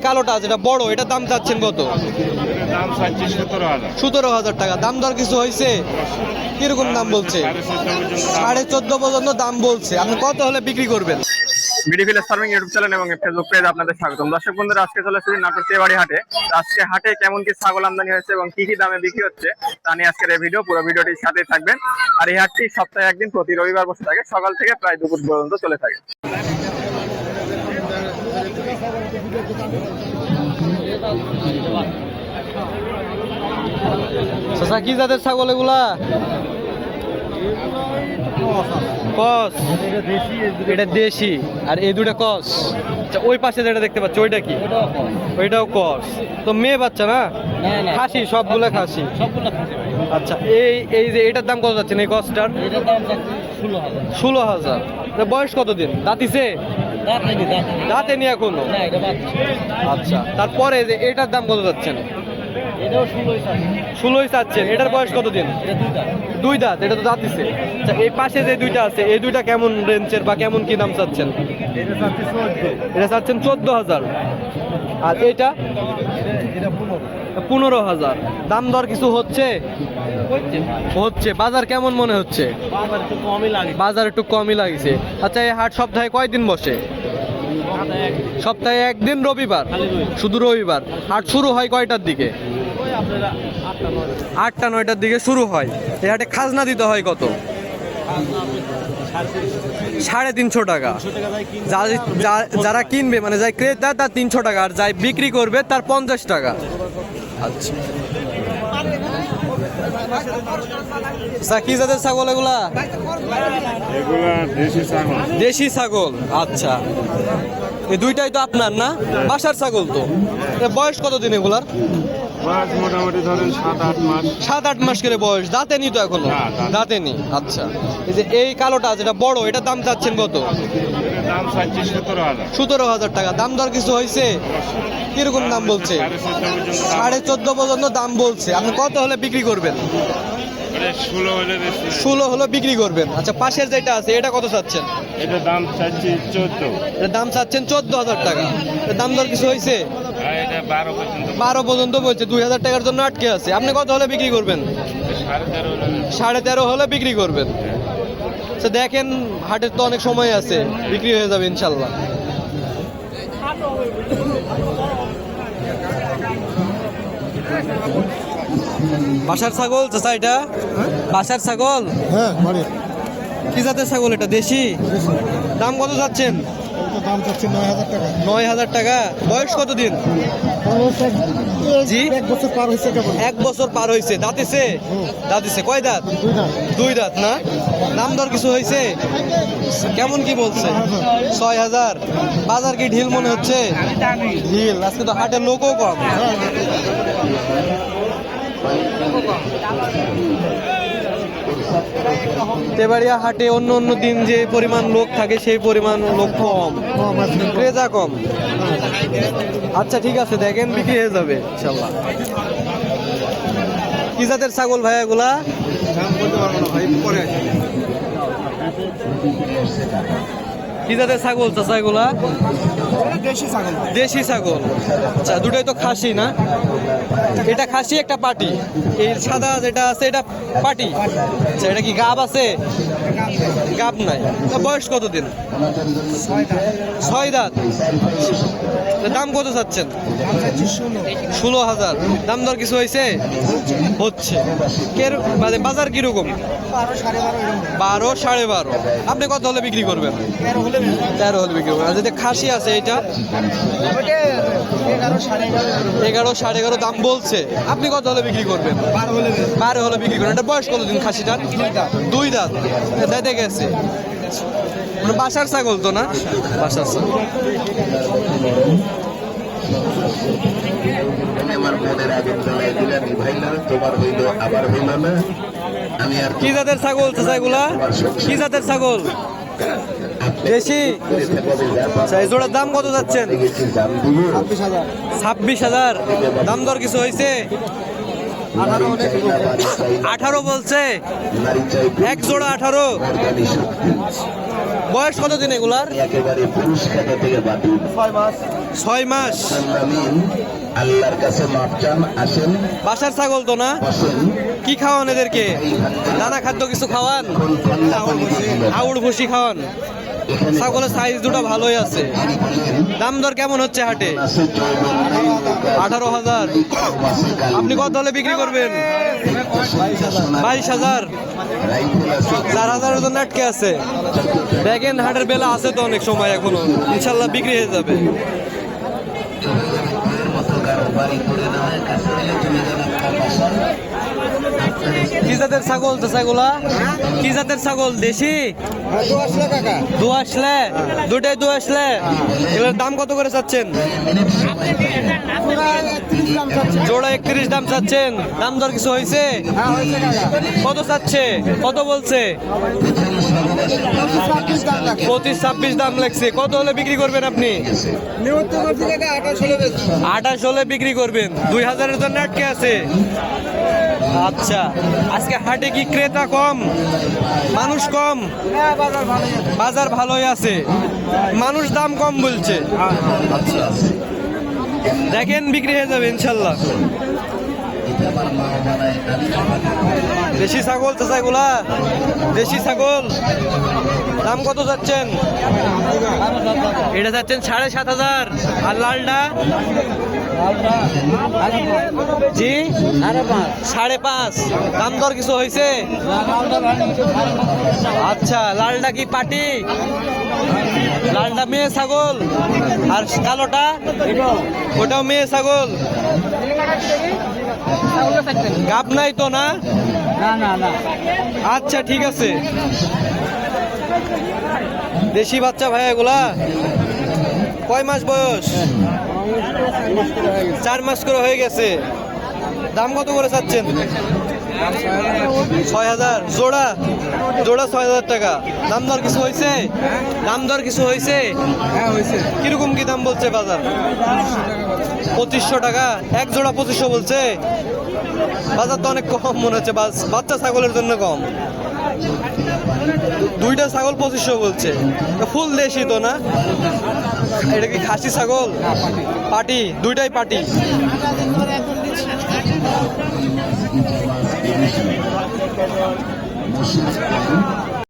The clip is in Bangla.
কালোটা যেটা বড়, এটার দাম চাচ্ছেন কত? দাম চাচ্ছি 17,000। 17,000 টাকা। দাম দর কিছু হয়েছে? কিরকম দাম বলছে? 14.5 পর্যন্ত দাম বলছে। আপনি কত হলে বিক্রি করবেন? বিডিভিলেজ ফার্মিং ইউটিউব চ্যানেল এবং ফেসবুক পেজে আপনাদের স্বাগতম। দর্শক বন্ধুরা, আজকে চলে এসেছি নাটোর তেবাড়ি হাটে। আজকে হাটে কেমন কি ছাগল আমদানি হয়েছে এবং কি কি দামে বিক্রি হচ্ছে তা নিয়ে আজকের এই ভিডিও। পুরো ভিডিওটির সাথেই থাকবেন। আর এই হাটটি সপ্তাহে একদিন প্রতি রবিবার বসে থাকে, সকাল থেকে প্রায় দুপুর পর্যন্ত চলে থাকে। চাচা, কি জাতের ছাগল এগুলা? কস, এটা দেশি আর এই দুটা কস। আচ্ছা, ওই পাশে যেটা দেখতে পাচ্ছি ওইটা কি? ওইটাও কস। তো মেয়ে বাচ্চা না? খাসি, সবগুলা খাসি। আচ্ছা, এই যে এটার দাম কত যাচ্ছে এই কসটার? 16,000। বয়স কতদিন? দাঁতিছে? দাঁতেনি এখনো? আচ্ছা, তারপরে যে এটার দাম কত যাচ্ছেন? 16 চাচ্ছেন। এটার বয়স কতদিন? 2 দাঁত। এটা তো দাঁতিছে। আচ্ছা, এই পাশে যে দুইটা আছে এই দুইটা কেমন রেঞ্জের বা কেমন কি দাম চাচ্ছেন? এটা চাচ্ছেন 14,000। আর এটা 15,000। দাম দর কিছু হচ্ছে? বাজার কেমন মনে হচ্ছে? বাজার একটু কমই লাগছে। আচ্ছা, এই হাট সপ্তাহে কয়দিন বসে? সপ্তাহে একদিন, রবিবার। শুধু রবিবার। হাট শুরু হয় কয়টার দিকে? 8টা-9টার দিকে শুরু হয়। এই হাটে খাজনা দিতে হয় কত? 350 টাকা। যারা কিনবে মানে যাই ক্রেতা তার 300 টাকা, আর যাই বিক্রি করবে তার 50 টাকা। আচ্ছা, কি জাতের ছাগল এগুলা? দেশি ছাগল। আচ্ছা, এই দুইটাই তো আপনার না? বাসার ছাগল তো। বয়স কতদিন এগুলার? মোটামুটি ধরেন 7-8 মাস। 7-8 মাস করে বয়স। দাঁতেনি তো এখনো? দাঁতেনি। আচ্ছা, এই যে এই কালোটা যেটা বড়, এটার দাম চাচ্ছেন কত? দাম চাচ্ছি 17,000। 17,000 টাকা। দাম দর কিছু হয়েছে? কিরকম দাম বলছে? 14.5 পর্যন্ত দাম বলছে। আপনি কত হলে বিক্রি করবেন? 16 হলে বিক্রি করবেন। আচ্ছা, পাশের যেটা আছে এটা কত চাচ্ছেন? এটা দাম চাচ্ছি 14। এটার দাম চাচ্ছেন 14,000 টাকা। এর দাম দর কিছু হয়েছে? এটা 12 পর্যন্ত বলছে। 2,000 টাকার জন্য আটকে আছে। আপনি কত হলে বিক্রি করবেন? 13.5 হলে বিক্রি করবেন। আচ্ছা, দেখেন হাটের তো অনেক সময় আছে, বিক্রি হয়ে যাবে ইনশাল্লাহ। বাসার ছাগল চাচা? এটা বাসার ছাগল? হ্যাঁ, কি জাতের ছাগল এটা? দেশি? দাম কত যাচ্ছেন? দাম চাচ্ছি 9,000 টাকা। 9,000 টাকা। বয়স কতদিন? জি, 1 বছর পার হয়েছে। 1 বছর পার হয়েছে। দাঁতিছে? দাঁতিছে। কয় দাঁত? 2 দাঁত না? দাম দর কিছু হয়েছে? কেমন কি বলছে? 6,000। বাজার কি ঢিল মনে হচ্ছে? ঢিল। আজকে তো হাটের লোকও কম। তেবাড়িয়া হাটে অন্য অন্য দিন যে পরিমাণ লোক থাকে সেই পরিমাণ লোক কম, ক্রেতা কম। আচ্ছা, ঠিক আছে, দেখেন বিক্রি হয়ে যাবে ইনশাল্লাহ। কি জাতের ছাগল ভাই এগুলা? কি জাতের ছাগল চাচা এগুলা? দেশি ছাগল। আচ্ছা, দুটোই তো খাসি না? এটা খাসি, একটা পাটি। এই সাদা যেটা আছে এটা পাটি। আচ্ছা, এটা কি গাব আছে? গাব নাই। বয়স কতদিন? 6 দাঁত। দাম কত চাচ্ছেন? 16,000। দাম দর কিছু হয়েছে? হচ্ছে। বাজার কিরকম? 12, 12.5। আপনি কত হলে বিক্রি করবেন? 13 হলে বিক্রি করবেন। আর যদি খাসি আছে এটা 11, 11.5 দাম বলছে। আপনি কত হলে বিক্রি করবেন? 12 হলে বিক্রি করবেন। এটা বয়স কতদিন খাসিটার? 2 দাঁত। দাঁতে গেছে। বাসার ছাগল তো না? বাসার ছাগল। কি জাতের ছাগল চাচা এগুলা? কি জাতের ছাগল? দেশি। এই জোড়ার দাম কত যাচ্ছেন? 26,000। দাম দর কিছু হয়েছে? 18 বলছে। এক জোড়া 18। বয়স কতদিন এগুলার? 6 মাস। আল্লাহর কাছে মাপ চান, আসেন বাসার ছাগল তো না? বসেন। কি খাওয়ান এদেরকে? দানা খাদ্য কিছু খাওয়ান? আউড় ভুসি খাওয়ান? ছাগলের সাইজ দুটো ভালোই আছে। দাম দর কেমন হচ্ছে হাটে? 18,000। আপনি কত হলে বিক্রি করবেন? 22,000। 4,000-এর জন্য আটকে আছে। দেখেন হাটের বেলা আছে তো অনেক সময় এখনো, ইনশাল্লাহ বিক্রি হয়ে যাবে। কি জাতের ছাগল তো ছাগলা? কি জাতের ছাগল? দেশি দোআঁশলে? দুটাই দোআঁশলে? এগুলোর দাম কত করে চাচ্ছেন? জোড়া 31 দাম চাচ্ছেন। দাম দর কিছু হয়েছে? কত চাচ্ছে? কত বলছে? 25-26 দাম লাগছে। কত হলে বিক্রি করবেন আপনি? 28 হলে বিক্রি করবেন। 2,000-এর জন্য আটকে আছে। আচ্ছা, আজকে হাটে কি ক্রেতা কম, মানুষ কম? বাজার ভালোই আছে, মানুষ দাম কম বলছে। আচ্ছা, দেখেন বিক্রি হয়ে যাবে ইনশাল্লাহ। দেশি ছাগল তো ছাগলা? দেশি ছাগল দাম কত যাচ্ছেন? এটা যাচ্ছেন 7,500। আর লালটা? জি 5.5। দাম দর কিছু হয়েছে? আচ্ছা, লালটা কি পাটি? লালটা মেয়ে ছাগল? আর কালোটা? ওটাও মেয়ে ছাগল। গাব নাই তো না? আচ্ছা ঠিক আছে। দেশি বাচ্চা ভাই এগুলা? কয় মাস বয়স? 4 মাস করে হয়ে গেছে। দাম কত করে চাচ্ছেন? 6,000 জোড়া? জোড়া 6,000 টাকা। দাম দর কিছু হয়েছে? দাম দর কিছু হয়েছে? কিরকম কি দাম বলছে বাজার? 2500 টাকা। এক জোড়া 2500 বলছে। বাজার তো অনেক কম মনে হচ্ছে, বাচ্চা ছাগলের জন্য কম। দুইটা ছাগল 2500 বলছে। ফুল দেশি তো না? এটা কি খাসি ছাগল? পাটি? দুইটাই পাটি।